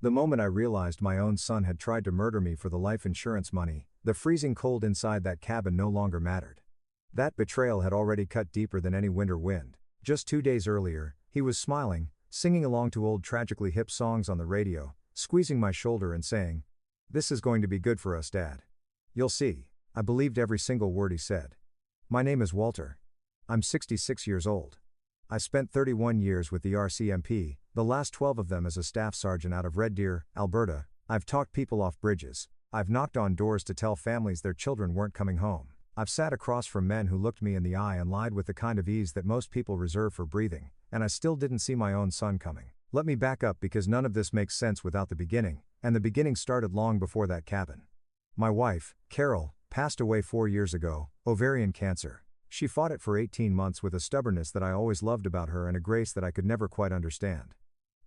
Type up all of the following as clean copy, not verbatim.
The moment I realized my own son had tried to murder me for the life insurance money, the freezing cold inside that cabin no longer mattered. That betrayal had already cut deeper than any winter wind. Just 2 days earlier, he was smiling, singing along to old tragically hip songs on the radio, squeezing my shoulder and saying, "This is going to be good for us, Dad. You'll see." I believed every single word he said. My name is Walter. I'm 66 years old. I spent 31 years with the RCMP, the last 12 of them as a staff sergeant out of Red Deer, Alberta. I've talked people off bridges. I've knocked on doors to tell families their children weren't coming home. I've sat across from men who looked me in the eye and lied with the kind of ease that most people reserve for breathing, and I still didn't see my own son coming. Let me back up because none of this makes sense without the beginning, and the beginning started long before that cabin. My wife, Carol, passed away 4 years ago, ovarian cancer. She fought it for 18 months with a stubbornness that I always loved about her and a grace that I could never quite understand.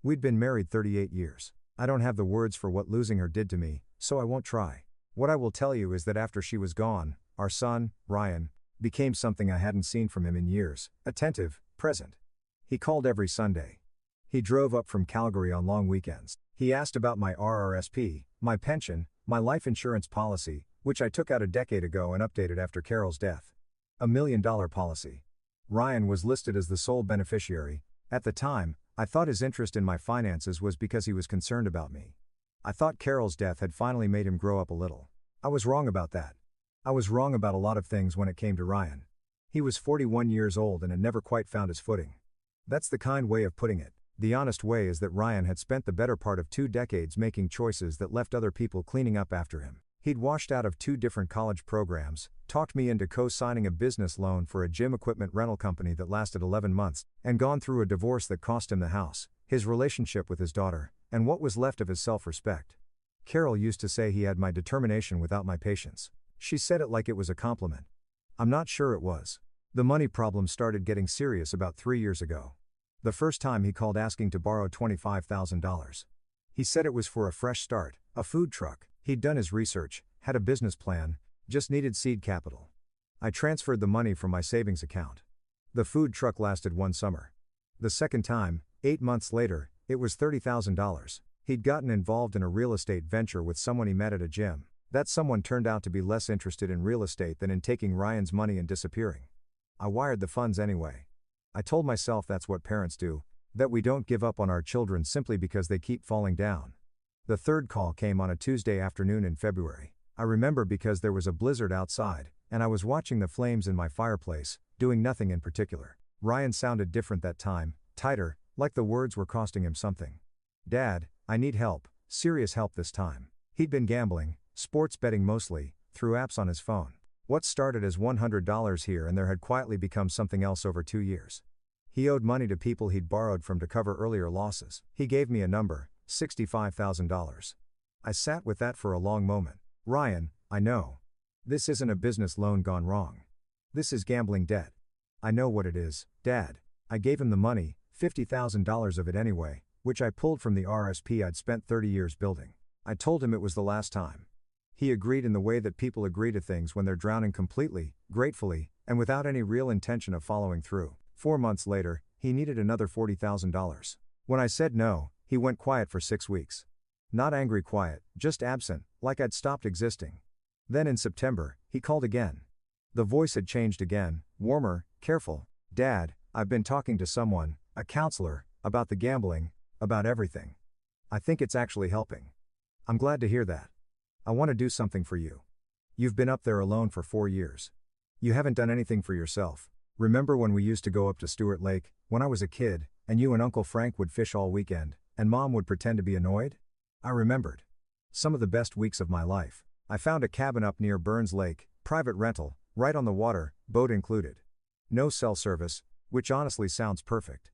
We'd been married 38 years. I don't have the words for what losing her did to me, so I won't try. What I will tell you is that after she was gone, our son, Ryan, became something I hadn't seen from him in years: attentive, present. He called every Sunday. He drove up from Calgary on long weekends. He asked about my RRSP, my pension, my life insurance policy, which I took out a decade ago and updated after Carol's death. $1 million policy. Ryan was listed as the sole beneficiary. At the time, I thought his interest in my finances was because he was concerned about me. I thought Carol's death had finally made him grow up a little. I was wrong about that. I was wrong about a lot of things when it came to Ryan. He was 41 years old and had never quite found his footing. That's the kind way of putting it. The honest way is that Ryan had spent the better part of 2 decades making choices that left other people cleaning up after him. He'd washed out of 2 different college programs, talked me into co-signing a business loan for a gym equipment rental company that lasted 11 months, and gone through a divorce that cost him the house, his relationship with his daughter, and what was left of his self-respect. Carol used to say he had my determination without my patience. She said it like it was a compliment. I'm not sure it was. The money problem started getting serious about 3 years ago. The first time he called asking to borrow $25,000. He said it was for a fresh start, a food truck. He'd done his research, had a business plan, just needed seed capital. I transferred the money from my savings account. The food truck lasted 1 summer. The second time, 8 months later, it was $30,000. He'd gotten involved in a real estate venture with someone he met at a gym. That someone turned out to be less interested in real estate than in taking Ryan's money and disappearing. I wired the funds anyway. I told myself that's what parents do, that we don't give up on our children simply because they keep falling down. The third call came on a Tuesday afternoon in February. I remember because there was a blizzard outside, and I was watching the flames in my fireplace, doing nothing in particular. Ryan sounded different that time, tighter, like the words were costing him something. "Dad, I need help, serious help this time." He'd been gambling, sports betting mostly, through apps on his phone. What started as $100 here and there had quietly become something else over 2 years. He owed money to people he'd borrowed from to cover earlier losses. He gave me a number, $65,000. I sat with that for a long moment. "Ryan, I know. This isn't a business loan gone wrong. This is gambling debt. I know what it is, Dad." I gave him the money, $50,000 of it anyway, which I pulled from the RSP I'd spent 30 years building. I told him it was the last time. He agreed in the way that people agree to things when they're drowning completely, gratefully, and without any real intention of following through. 4 months later, he needed another $40,000. When I said no, he went quiet for 6 weeks. Not angry quiet, just absent, like I'd stopped existing. Then in September, he called again. The voice had changed again, warmer, careful. "Dad, I've been talking to someone, a counselor, about the gambling, about everything. I think it's actually helping. I'm glad to hear that. I want to do something for you. You've been up there alone for 4 years. You haven't done anything for yourself. Remember when we used to go up to Stewart Lake, when I was a kid, and you and Uncle Frank would fish all weekend, and Mom would pretend to be annoyed? I remembered. Some of the best weeks of my life. I found a cabin up near Burns Lake, private rental, right on the water, boat included. No cell service, which honestly sounds perfect.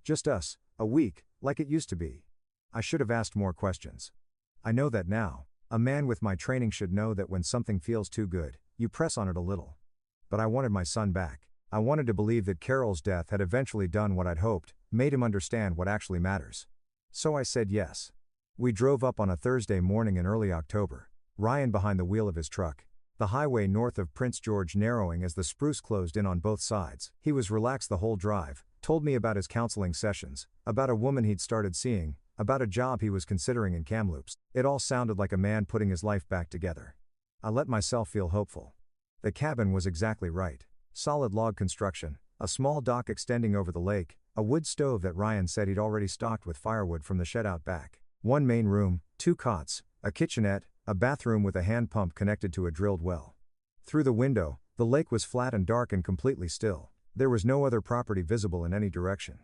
Just us, a week, like it used to be. I should have asked more questions. I know that now. A man with my training should know that when something feels too good, you press on it a little. But I wanted my son back. I wanted to believe that Carol's death had eventually done what I'd hoped, made him understand what actually matters. So I said yes. We drove up on a Thursday morning in early October, Ryan behind the wheel of his truck, the highway north of Prince George narrowing as the spruce closed in on both sides. He was relaxed the whole drive, told me about his counseling sessions, about a woman he'd started seeing, about a job he was considering in Kamloops. It all sounded like a man putting his life back together. I let myself feel hopeful. The cabin was exactly right. Solid log construction, a small dock extending over the lake, a wood stove that Ryan said he'd already stocked with firewood from the shed out back, one main room, 2 cots, a kitchenette, a bathroom with a hand pump connected to a drilled well. Through the window, the lake was flat and dark and completely still. There was no other property visible in any direction.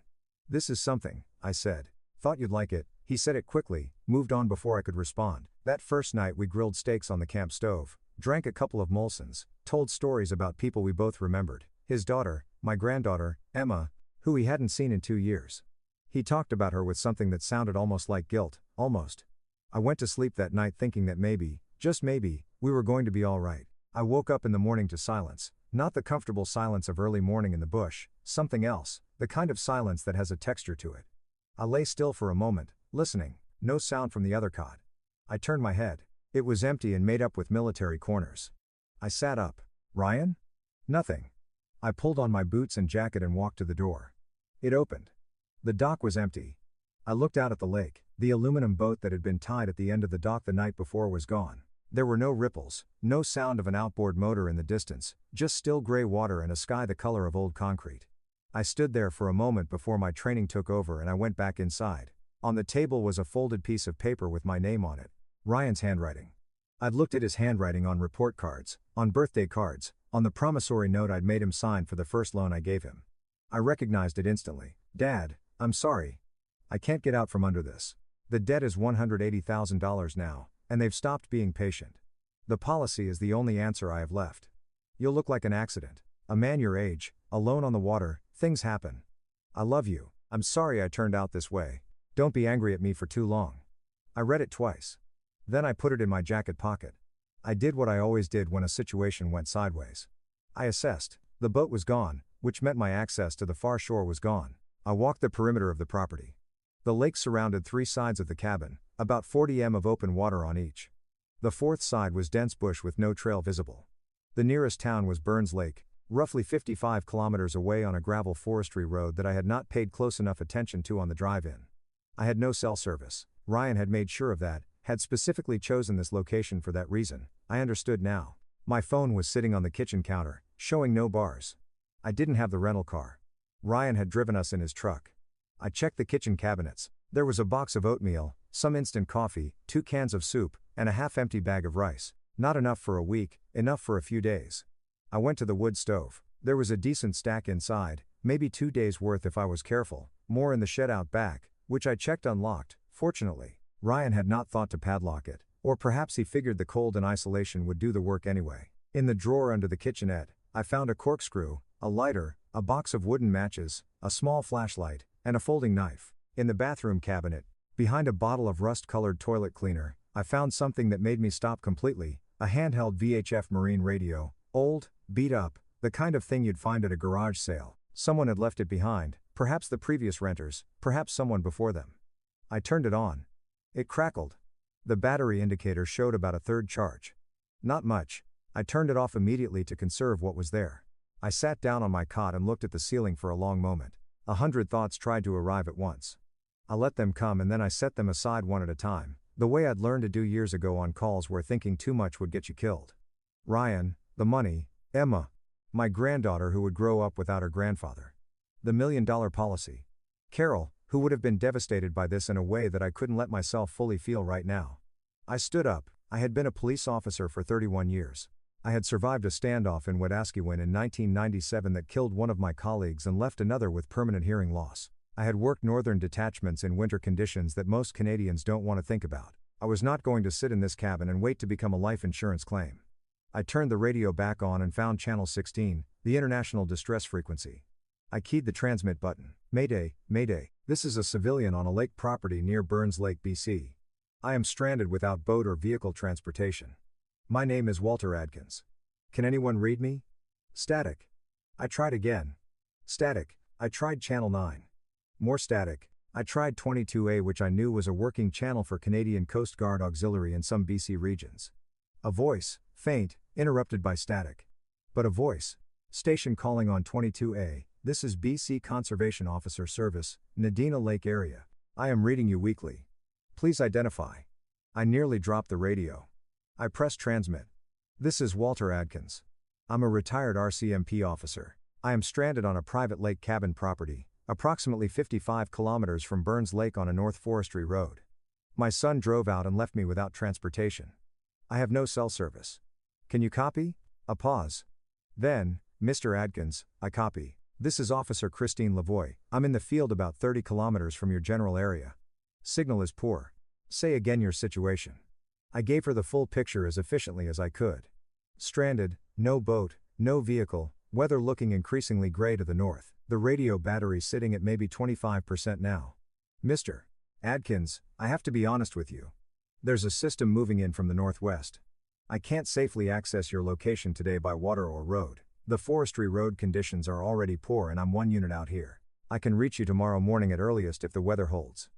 "This is something," I said. "Thought you'd like it." He said it quickly, moved on before I could respond. That first night we grilled steaks on the camp stove, drank a couple of Molsons, told stories about people we both remembered, his daughter, my granddaughter, Emma, who he hadn't seen in 2 years. He talked about her with something that sounded almost like guilt, almost. I went to sleep that night thinking that maybe, just maybe, we were going to be all right. I woke up in the morning to silence, not the comfortable silence of early morning in the bush, something else, the kind of silence that has a texture to it. I lay still for a moment, listening, no sound from the other cot. I turned my head. It was empty and made up with military corners. I sat up. "Ryan?" "Nothing." I pulled on my boots and jacket and walked to the door. It opened. The dock was empty. I looked out at the lake. The aluminum boat that had been tied at the end of the dock the night before was gone. There were no ripples, no sound of an outboard motor in the distance, just still gray water and a sky the color of old concrete. I stood there for a moment before my training took over and I went back inside. On the table was a folded piece of paper with my name on it. Ryan's handwriting. I'd looked at his handwriting on report cards, on birthday cards, on the promissory note I'd made him sign for the first loan I gave him. I recognized it instantly. "Dad, I'm sorry. I can't get out from under this. The debt is $180,000 now, and they've stopped being patient. The policy is the only answer I have left. You'll look like an accident. A man your age, alone on the water, things happen. I love you. I'm sorry I turned out this way. Don't be angry at me for too long." I read it twice. Then I put it in my jacket pocket. I did what I always did when a situation went sideways. I assessed. The boat was gone, which meant my access to the far shore was gone. I walked the perimeter of the property. The lake surrounded 3 sides of the cabin, about 40 m of open water on each. The 4th side was dense bush with no trail visible. The nearest town was Burns Lake, roughly 55 kilometers away on a gravel forestry road that I had not paid close enough attention to on the drive-in. I had no cell service. Ryan had made sure of that, had specifically chosen this location for that reason. I understood now. My phone was sitting on the kitchen counter, showing no bars. I didn't have the rental car. Ryan had driven us in his truck. I checked the kitchen cabinets. There was a box of oatmeal, some instant coffee, 2 cans of soup, and a half-empty bag of rice. Not enough for a week, enough for a few days. I went to the wood stove. There was a decent stack inside, maybe 2 days' worth if I was careful, more in the shed out back, which I checked unlocked. Fortunately, Ryan had not thought to padlock it, or perhaps he figured the cold and isolation would do the work anyway. In the drawer under the kitchenette, I found a corkscrew, a lighter, a box of wooden matches, a small flashlight, and a folding knife. In the bathroom cabinet, behind a bottle of rust-colored toilet cleaner, I found something that made me stop completely, a handheld VHF marine radio, old, beat up, the kind of thing you'd find at a garage sale. Someone had left it behind, perhaps the previous renters, perhaps someone before them. I turned it on. It crackled. The battery indicator showed about a third charge. Not much. I turned it off immediately to conserve what was there. I sat down on my cot and looked at the ceiling for a long moment. 100 thoughts tried to arrive at once. I let them come and then I set them aside one at a time, the way I'd learned to do years ago on calls where thinking too much would get you killed. Ryan, the money, Emma, my granddaughter who would grow up without her grandfather. The $1 million policy. Carol, who would have been devastated by this in a way that I couldn't let myself fully feel right now. I stood up. I had been a police officer for 31 years. I had survived a standoff in Wetaskiwin in 1997 that killed one of my colleagues and left another with permanent hearing loss. I had worked northern detachments in winter conditions that most Canadians don't want to think about. I was not going to sit in this cabin and wait to become a life insurance claim. I turned the radio back on and found channel 16, the international distress frequency. I keyed the transmit button. "Mayday, Mayday, this is a civilian on a lake property near Burns Lake, BC. I am stranded without boat or vehicle transportation. My name is Walter Adkins. Can anyone read me?" Static. I tried again. Static. I tried channel 9. More static. I tried 22A, which I knew was a working channel for Canadian Coast Guard Auxiliary in some BC regions. A voice, faint, interrupted by static. But a voice. "Station calling on 22A, this is BC Conservation Officer Service, Nadina Lake area. I am reading you weekly. Please identify. I nearly dropped the radio. I pressed transmit. This is Walter Adkins. I'm a retired RCMP officer. I am stranded on a private lake cabin property, approximately 55 kilometers from Burns Lake on a North Forestry road. My son drove out and left me without transportation. I have no cell service. Can you copy? A pause. Then, Mr. Adkins, I copy. This is Officer Christine Lavoie. I'm in the field about 30 kilometers from your general area. Signal is poor. Say again your situation. I gave her the full picture as efficiently as I could. Stranded, no boat, no vehicle, weather looking increasingly gray to the north, the radio battery sitting at maybe 25% now. Mr. Adkins, I have to be honest with you. There's a system moving in from the northwest. I can't safely access your location today by water or road. The forestry road conditions are already poor and I'm one unit out here. I can reach you tomorrow morning at earliest if the weather holds.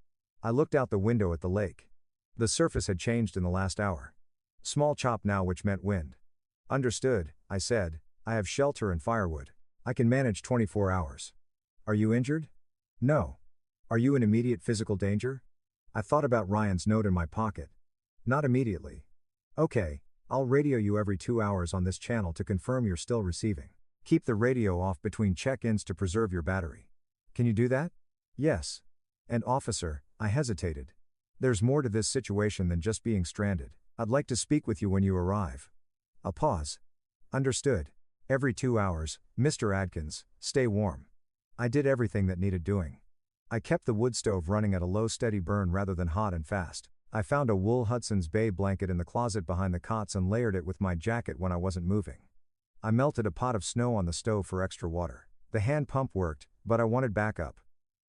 I looked out the window at the lake. The surface had changed in the last hour. Small chop now, which meant wind. Understood, I said. I have shelter and firewood. I can manage 24 hours. Are you injured? No. Are you in immediate physical danger? I thought about Ryan's note in my pocket. Not immediately. Okay, I'll radio you every 2 hours on this channel to confirm you're still receiving. Keep the radio off between check-ins to preserve your battery. Can you do that? Yes. And officer, I hesitated. There's more to this situation than just being stranded. I'd like to speak with you when you arrive. A pause. Understood. Every 2 hours, Mr. Adkins, stay warm. I did everything that needed doing. I kept the wood stove running at a low steady burn rather than hot and fast. I found a wool Hudson's Bay blanket in the closet behind the cots and layered it with my jacket when I wasn't moving. I melted a pot of snow on the stove for extra water. The hand pump worked, but I wanted backup.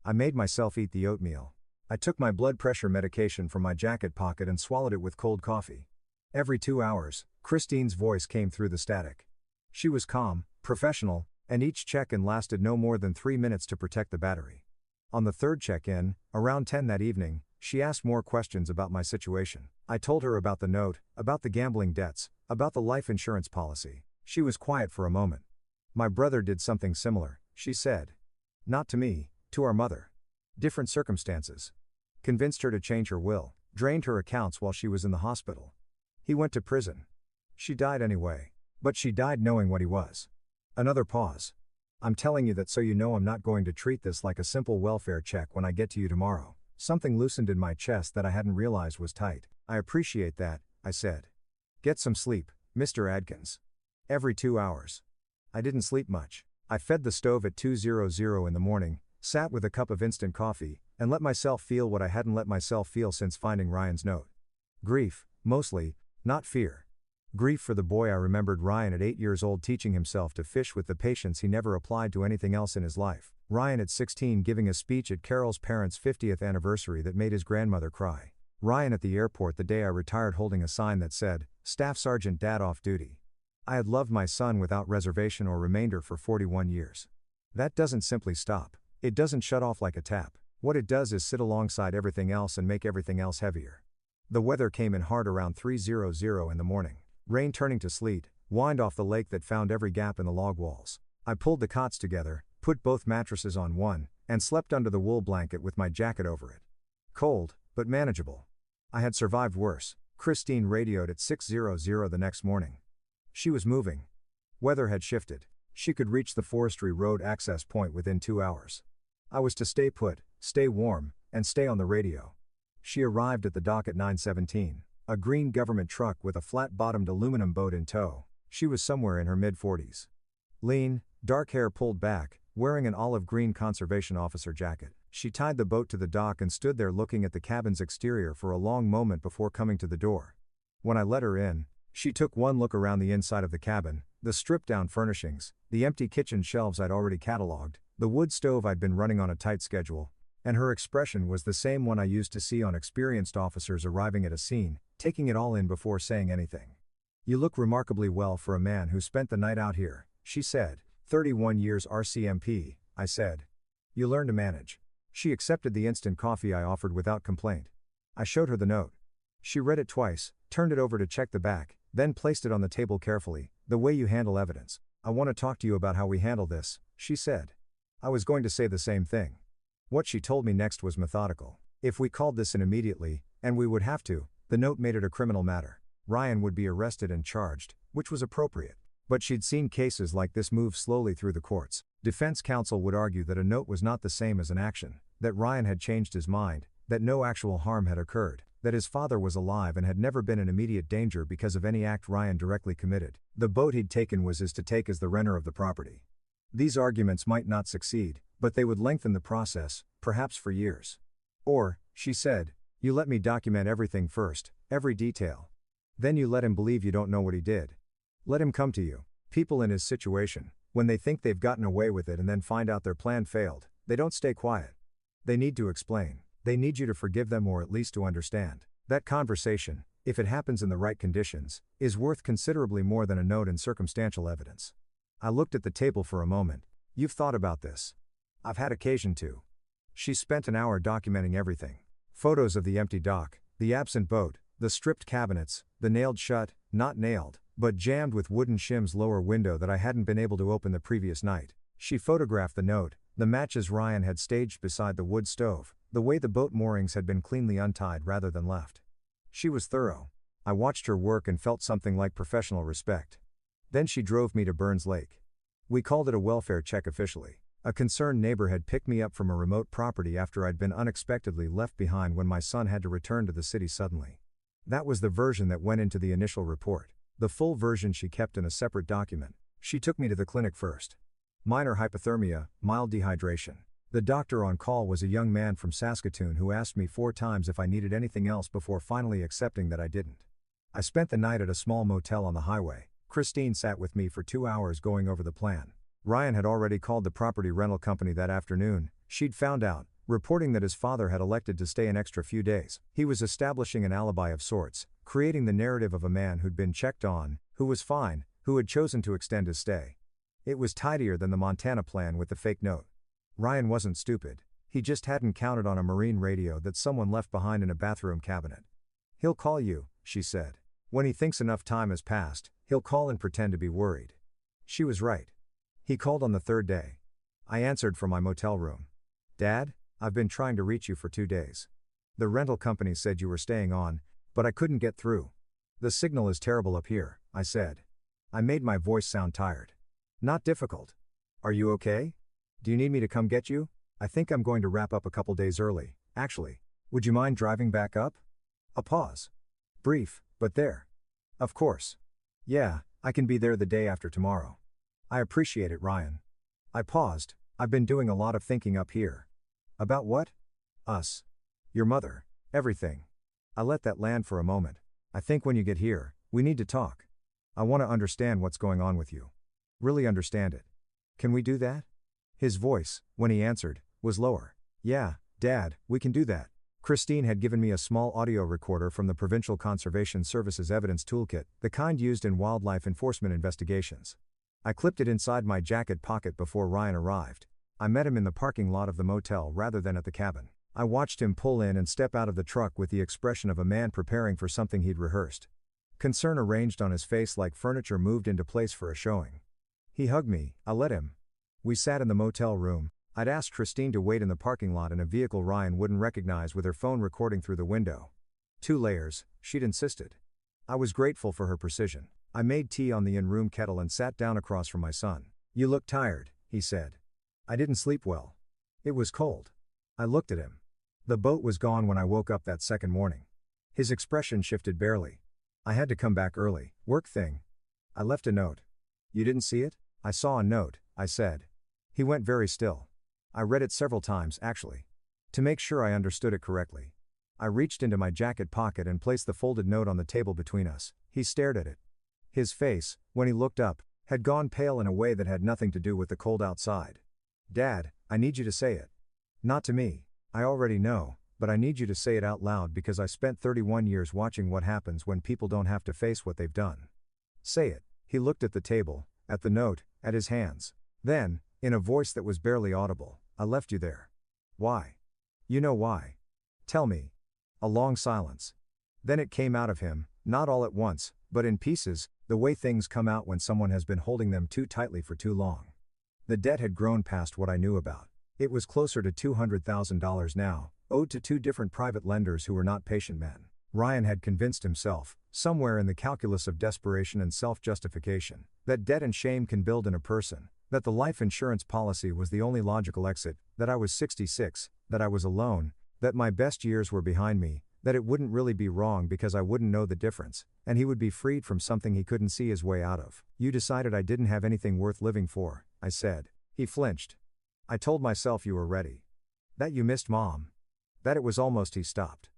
I made myself eat the oatmeal. I took my blood pressure medication from my jacket pocket and swallowed it with cold coffee. Every 2 hours, Christine's voice came through the static. She was calm, professional, and each check-in lasted no more than 3 minutes to protect the battery. On the third check-in, around 10 that evening, she asked more questions about my situation. I told her about the note, about the gambling debts, about the life insurance policy. She was quiet for a moment. My brother did something similar, she said. Not to me, to our mother. Different circumstances. Convinced her to change her will, drained her accounts while she was in the hospital. He went to prison. She died anyway. But she died knowing what he was. Another pause. I'm telling you that so you know I'm not going to treat this like a simple welfare check when I get to you tomorrow. Something loosened in my chest that I hadn't realized was tight. I appreciate that, I said. Get some sleep, Mr. Adkins. Every 2 hours. I didn't sleep much. I fed the stove at 2:00 in the morning, sat with a cup of instant coffee, and let myself feel what I hadn't let myself feel since finding Ryan's note. Grief, mostly, not fear. Grief for the boy I remembered Ryan at 8 years old teaching himself to fish with the patience he never applied to anything else in his life. Ryan at 16 giving a speech at Carol's parents' 50th anniversary that made his grandmother cry. Ryan at the airport the day I retired holding a sign that said, Staff Sergeant Dad off duty. I had loved my son without reservation or remainder for 41 years. That doesn't simply stop. It doesn't shut off like a tap. What it does is sit alongside everything else and make everything else heavier. The weather came in hard around 3:00 in the morning. Rain turning to sleet, whined off the lake that found every gap in the log walls. I pulled the cots together, put both mattresses on one, and slept under the wool blanket with my jacket over it. Cold, but manageable. I had survived worse. Christine radioed at 6:00 the next morning. She was moving. Weather had shifted. She could reach the forestry road access point within 2 hours. I was to stay put, stay warm, and stay on the radio. She arrived at the dock at 9:17. A green government truck with a flat-bottomed aluminum boat in tow. She was somewhere in her mid-40s. Lean, dark hair pulled back, wearing an olive-green conservation officer jacket. She tied the boat to the dock and stood there looking at the cabin's exterior for a long moment before coming to the door. When I let her in, she took one look around the inside of the cabin, the stripped-down furnishings, the empty kitchen shelves I'd already cataloged, the wood stove I'd been running on a tight schedule, and her expression was the same one I used to see on experienced officers arriving at a scene, taking it all in before saying anything. You look remarkably well for a man who spent the night out here, she said. 31 years RCMP, I said. You learn to manage. She accepted the instant coffee I offered without complaint. I showed her the note. She read it twice, turned it over to check the back, then placed it on the table carefully. The way you handle evidence. I want to talk to you about how we handle this, she said. I was going to say the same thing. What she told me next was methodical. If we called this in immediately, and we would have to, the note made it a criminal matter. Ryan would be arrested and charged, which was appropriate. But she'd seen cases like this move slowly through the courts. Defense counsel would argue that a note was not the same as an action, that Ryan had changed his mind, that no actual harm had occurred, that his father was alive and had never been in immediate danger because of any act Ryan directly committed. The boat he'd taken was his to take as the renter of the property. These arguments might not succeed, but they would lengthen the process, perhaps for years. Or, she said, you let me document everything first, every detail. Then you let him believe you don't know what he did. Let him come to you. People in his situation, when they think they've gotten away with it and then find out their plan failed, they don't stay quiet. They need to explain. They need you to forgive them or at least to understand. That conversation, if it happens in the right conditions, is worth considerably more than a note and circumstantial evidence. I looked at the table for a moment. You've thought about this. I've had occasion to. She spent an hour documenting everything. Photos of the empty dock, the absent boat, the stripped cabinets, the nailed shut, not nailed, but jammed with wooden shims lower window that I hadn't been able to open the previous night. She photographed the note, the matches Ryan had staged beside the wood stove, the way the boat moorings had been cleanly untied rather than left. She was thorough. I watched her work and felt something like professional respect. Then she drove me to Burns Lake. We called it a welfare check officially. A concerned neighbor had picked me up from a remote property after I'd been unexpectedly left behind when my son had to return to the city suddenly. That was the version that went into the initial report. The full version she kept in a separate document. She took me to the clinic first. Minor hypothermia, mild dehydration. The doctor on call was a young man from Saskatoon who asked me 4 times if I needed anything else before finally accepting that I didn't. I spent the night at a small motel on the highway. Christine sat with me for 2 hours going over the plan. Ryan had already called the property rental company that afternoon. She'd found out, reporting that his father had elected to stay an extra few days. He was establishing an alibi of sorts, creating the narrative of a man who'd been checked on, who was fine, who had chosen to extend his stay. It was tidier than the Montana plan with the fake note. Ryan wasn't stupid. He just hadn't counted on a marine radio that someone left behind in a bathroom cabinet. He'll call you, she said. When he thinks enough time has passed, he'll call and pretend to be worried. She was right. He called on the 3rd day. I answered from my motel room. Dad, I've been trying to reach you for 2 days. The rental company said you were staying on, but I couldn't get through. The signal is terrible up here, I said. I made my voice sound tired. Not difficult. Are you okay? Do you need me to come get you? I think I'm going to wrap up a couple days early, actually. Would you mind driving back up? A pause. Brief, but there. Of course. Yeah, I can be there the day after tomorrow. I appreciate it, Ryan. I paused. I've been doing a lot of thinking up here. About what? Us. Your mother. Everything. I let that land for a moment. I think when you get here, we need to talk. I want to understand what's going on with you. Really understand it. Can we do that? His voice, when he answered, was lower. Yeah, Dad, we can do that. Christine had given me a small audio recorder from the Provincial Conservation Service's evidence toolkit, the kind used in wildlife enforcement investigations. I clipped it inside my jacket pocket before Ryan arrived. I met him in the parking lot of the motel rather than at the cabin. I watched him pull in and step out of the truck with the expression of a man preparing for something he'd rehearsed. Concern arranged on his face like furniture moved into place for a showing. He hugged me. I let him. We sat in the motel room. I'd asked Christine to wait in the parking lot in a vehicle Ryan wouldn't recognize with her phone recording through the window. 2 layers, she'd insisted. I was grateful for her precision. I made tea on the in-room kettle and sat down across from my son. You look tired, he said. I didn't sleep well. It was cold. I looked at him. The boat was gone when I woke up that second morning. His expression shifted barely. I had to come back early. Work thing. I left a note. You didn't see it? I saw a note, I said. He went very still. I read it several times, actually. To make sure I understood it correctly. I reached into my jacket pocket and placed the folded note on the table between us. He stared at it. His face, when he looked up, had gone pale in a way that had nothing to do with the cold outside. Dad, I need you to say it. Not to me. I already know, but I need you to say it out loud because I spent 31 years watching what happens when people don't have to face what they've done. Say it. He looked at the table, at the note, at his hands. Then, in a voice that was barely audible, I left you there. Why? You know why. Tell me. A long silence. Then it came out of him, not all at once, but in pieces, the way things come out when someone has been holding them too tightly for too long. The debt had grown past what I knew about. It was closer to $200,000 now, owed to 2 different private lenders who were not patient men. Ryan had convinced himself, somewhere in the calculus of desperation and self-justification, that debt and shame can build in a person, that the life insurance policy was the only logical exit, that I was 66, that I was alone, that my best years were behind me, that it wouldn't really be wrong because I wouldn't know the difference, and he would be freed from something he couldn't see his way out of. You decided I didn't have anything worth living for, I said. He flinched. I told myself you were ready. That you missed Mom. That it was almost. He stopped.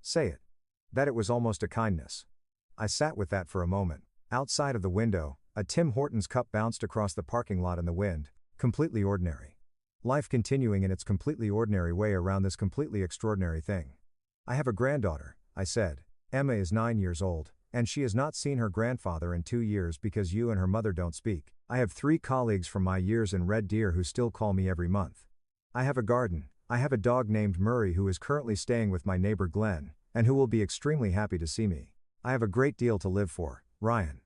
Say it. That it was almost a kindness. I sat with that for a moment. Outside of the window, a Tim Hortons cup bounced across the parking lot in the wind, completely ordinary. Life continuing in its completely ordinary way around this completely extraordinary thing. I have a granddaughter, I said. Emma is 9 years old, and she has not seen her grandfather in 2 years because you and her mother don't speak. I have 3 colleagues from my years in Red Deer who still call me every month. I have a garden. I have a dog named Murray who is currently staying with my neighbor Glenn, and who will be extremely happy to see me. I have a great deal to live for, Ryan.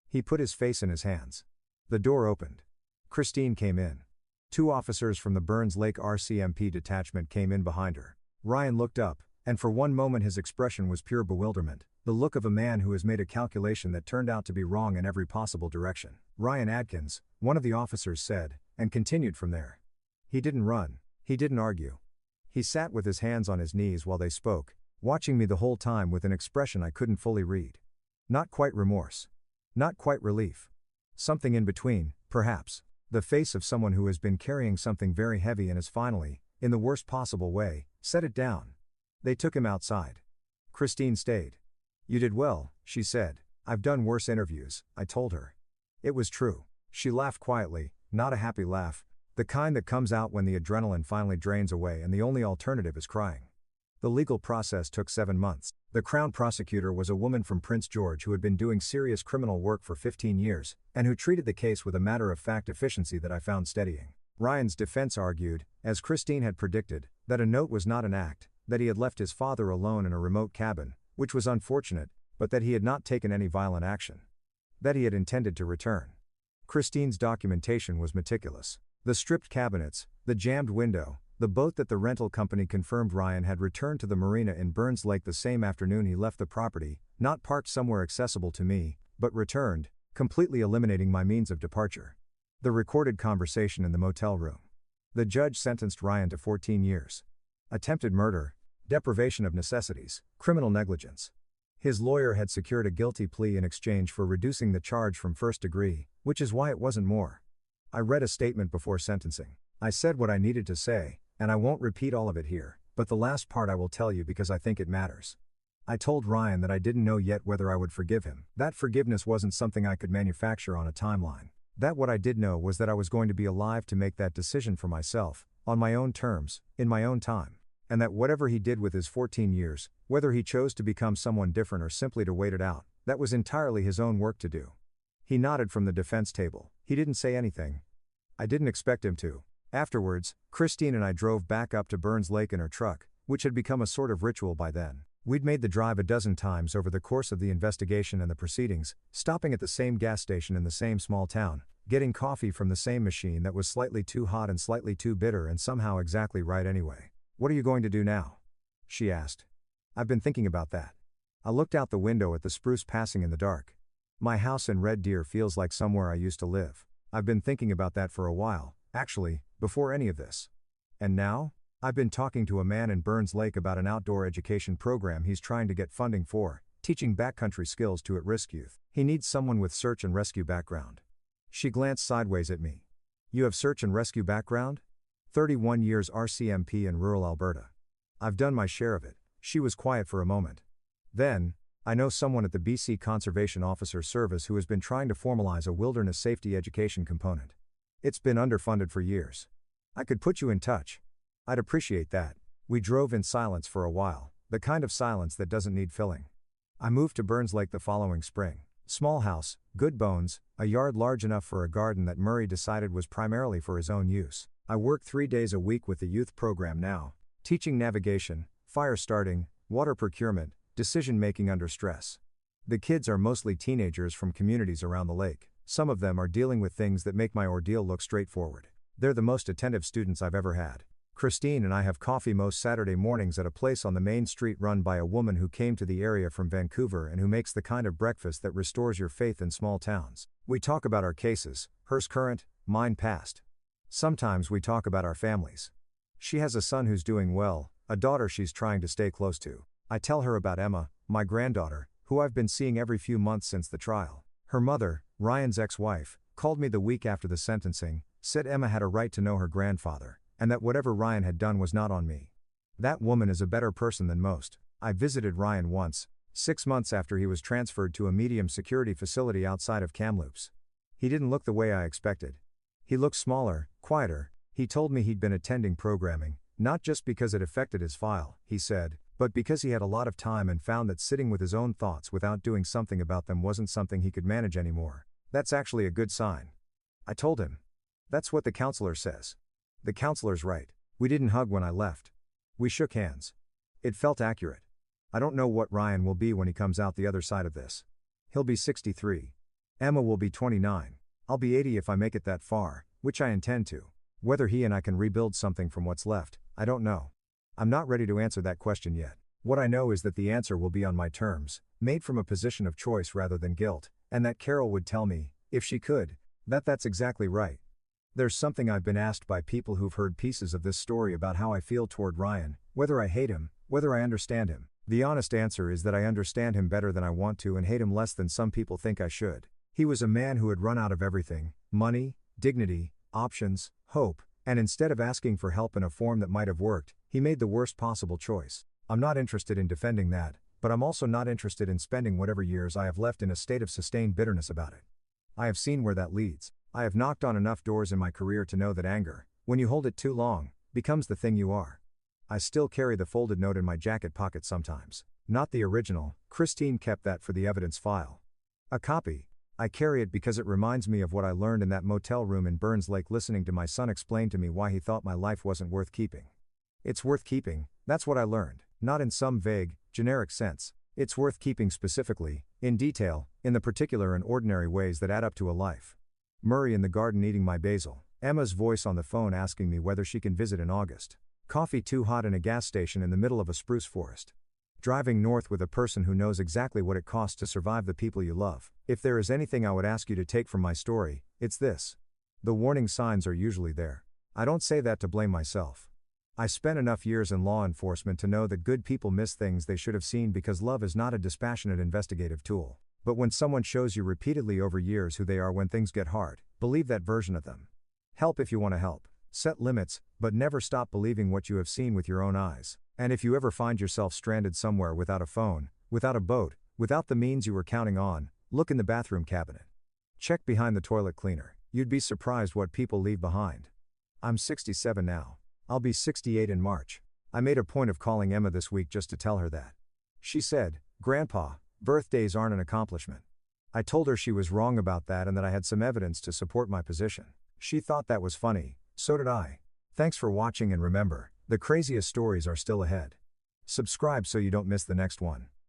He put his face in his hands. The door opened. Christine came in. 2 officers from the Burns Lake RCMP detachment came in behind her. Ryan looked up, and for one moment his expression was pure bewilderment, the look of a man who has made a calculation that turned out to be wrong in every possible direction. Ryan Adkins, one of the officers said, and continued from there. He didn't run. He didn't argue. He sat with his hands on his knees while they spoke, watching me the whole time with an expression I couldn't fully read. Not quite remorse. Not quite relief. Something in between, perhaps. The face of someone who has been carrying something very heavy and has finally, in the worst possible way, set it down. They took him outside. Christine stayed. You did well, she said. I've done worse interviews, I told her. It was true. She laughed quietly, not a happy laugh, the kind that comes out when the adrenaline finally drains away and the only alternative is crying. The legal process took 7 months. The Crown prosecutor was a woman from Prince George who had been doing serious criminal work for 15 years, and who treated the case with a matter-of-fact efficiency that I found steadying. Ryan's defense argued, as Christine had predicted, that a note was not an act, that he had left his father alone in a remote cabin, which was unfortunate, but that he had not taken any violent action. That he had intended to return. Christine's documentation was meticulous. The stripped cabinets, the jammed window, the boat that the rental company confirmed Ryan had returned to the marina in Burns Lake the same afternoon he left the property, not parked somewhere accessible to me, but returned, completely eliminating my means of departure. The recorded conversation in the motel room. The judge sentenced Ryan to 14 years. Attempted murder, deprivation of necessities, criminal negligence. His lawyer had secured a guilty plea in exchange for reducing the charge from first degree, which is why it wasn't more. I read a statement before sentencing. I said what I needed to say, and I won't repeat all of it here, but the last part I will tell you because I think it matters. I told Ryan that I didn't know yet whether I would forgive him. That forgiveness wasn't something I could manufacture on a timeline. That what I did know was that I was going to be alive to make that decision for myself, on my own terms, in my own time. And that whatever he did with his 14 years, whether he chose to become someone different or simply to wait it out, that was entirely his own work to do. He nodded from the defense table. He didn't say anything. I didn't expect him to. Afterwards, Christine and I drove back up to Burns Lake in her truck, which had become a sort of ritual by then. We'd made the drive a dozen times over the course of the investigation and the proceedings, stopping at the same gas station in the same small town, getting coffee from the same machine that was slightly too hot and slightly too bitter and somehow exactly right anyway. What are you going to do now? She asked. I've been thinking about that. I looked out the window at the spruce passing in the dark. My house in Red Deer feels like somewhere I used to live. I've been thinking about that for a while, actually, before any of this. And now? I've been talking to a man in Burns Lake about an outdoor education program he's trying to get funding for, teaching backcountry skills to at-risk youth. He needs someone with search and rescue background. She glanced sideways at me. You have search and rescue background? 31 years RCMP in rural Alberta. I've done my share of it. She was quiet for a moment. Then, I know someone at the BC Conservation Officer Service who has been trying to formalize a wilderness safety education component. It's been underfunded for years. I could put you in touch. I'd appreciate that. We drove in silence for a while, the kind of silence that doesn't need filling. I moved to Burns Lake the following spring. Small house, good bones, a yard large enough for a garden that Murray decided was primarily for his own use. I work 3 days a week with the youth program now, teaching navigation, fire starting, water procurement, decision-making under stress. The kids are mostly teenagers from communities around the lake. Some of them are dealing with things that make my ordeal look straightforward. They're the most attentive students I've ever had. Christine and I have coffee most Saturday mornings at a place on the main street run by a woman who came to the area from Vancouver and who makes the kind of breakfast that restores your faith in small towns. We talk about our cases, hers current, mine past. Sometimes we talk about our families. She has a son who's doing well, a daughter she's trying to stay close to. I tell her about Emma, my granddaughter, who I've been seeing every few months since the trial. Her mother, Ryan's ex-wife, called me the week after the sentencing, said Emma had a right to know her grandfather, and that whatever Ryan had done was not on me. That woman is a better person than most. I visited Ryan once, 6 months after he was transferred to a medium security facility outside of Kamloops. He didn't look the way I expected. He looked smaller, quieter. He told me he'd been attending programming, not just because it affected his file, he said, but because he had a lot of time and found that sitting with his own thoughts without doing something about them wasn't something he could manage anymore. That's actually a good sign. I told him. That's what the counselor says. The counselor's right. We didn't hug when I left. We shook hands. It felt accurate. I don't know what Ryan will be when he comes out the other side of this. He'll be 63. Emma will be 29. I'll be 80 if I make it that far, which I intend to. Whether he and I can rebuild something from what's left, I don't know. I'm not ready to answer that question yet. What I know is that the answer will be on my terms, made from a position of choice rather than guilt, and that Carol would tell me, if she could, that that's exactly right. There's something I've been asked by people who've heard pieces of this story about how I feel toward Ryan, whether I hate him, whether I understand him. The honest answer is that I understand him better than I want to and hate him less than some people think I should. He was a man who had run out of everything: money, dignity, options, hope, and instead of asking for help in a form that might have worked, he made the worst possible choice. I'm not interested in defending that, but I'm also not interested in spending whatever years I have left in a state of sustained bitterness about it. I have seen where that leads. I have knocked on enough doors in my career to know that anger, when you hold it too long, becomes the thing you are. I still carry the folded note in my jacket pocket sometimes. Not the original, Christine kept that for the evidence file. A copy. I carry it because it reminds me of what I learned in that motel room in Burns Lake listening to my son explain to me why he thought my life wasn't worth keeping. It's worth keeping, that's what I learned, not in some vague, generic sense. It's worth keeping specifically, in detail, in the particular and ordinary ways that add up to a life. Murray in the garden eating my basil. Emma's voice on the phone asking me whether she can visit in August. Coffee too hot in a gas station in the middle of a spruce forest. Driving north with a person who knows exactly what it costs to survive the people you love. If there is anything I would ask you to take from my story, it's this. The warning signs are usually there. I don't say that to blame myself. I spent enough years in law enforcement to know that good people miss things they should have seen because love is not a dispassionate investigative tool. But when someone shows you repeatedly over years who they are when things get hard, believe that version of them. Help if you want to help. Set limits, but never stop believing what you have seen with your own eyes. And if you ever find yourself stranded somewhere without a phone, without a boat, without the means you were counting on, look in the bathroom cabinet. Check behind the toilet cleaner. You'd be surprised what people leave behind. I'm 67 now. I'll be 68 in March. I made a point of calling Emma this week just to tell her that. She said, "Grandpa, birthdays aren't an accomplishment." I told her she was wrong about that and that I had some evidence to support my position. She thought that was funny, so did I. Thanks for watching and remember, the craziest stories are still ahead. Subscribe so you don't miss the next one.